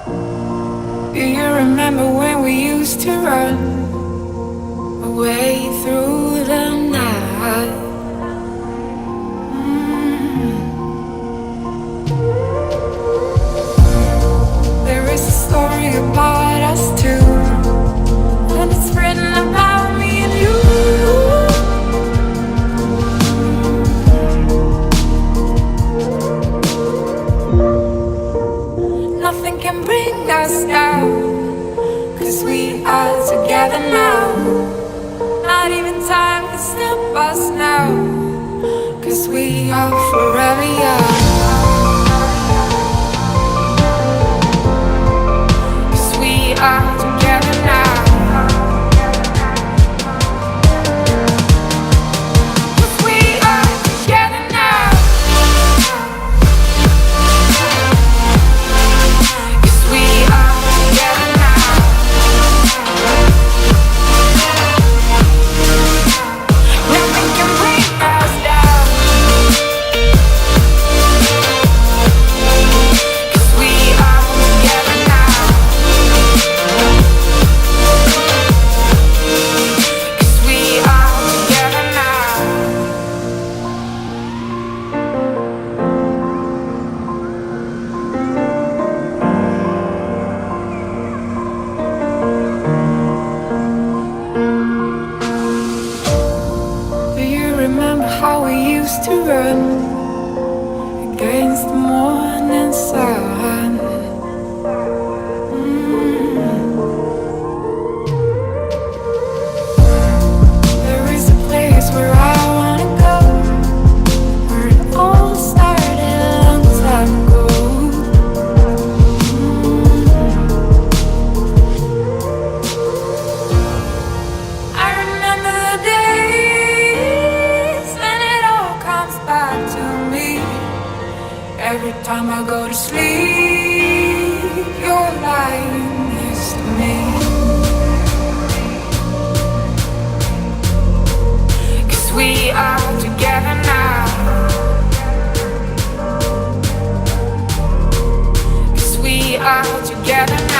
Do you remember when we used to run away through the night? There is a story about us two, and it's written about me and you. Nothing can bring us down, 'cause we are together now. Not even time can stop us now, 'cause we are forever young. 'Cause we are together now. 'Cause we are together now. 'Cause we are together now. Nothing can bring us down, 'cause we are together now. 'Cause we are together now. Do you remember how we used to run against the morning sun? There is a place where I wanna go, where it all started a long time ago. I remember the days when it all comes back to me. Every time I go to sleep, you're lying next to me. 'Cause we are together now. 'Cause we are together now.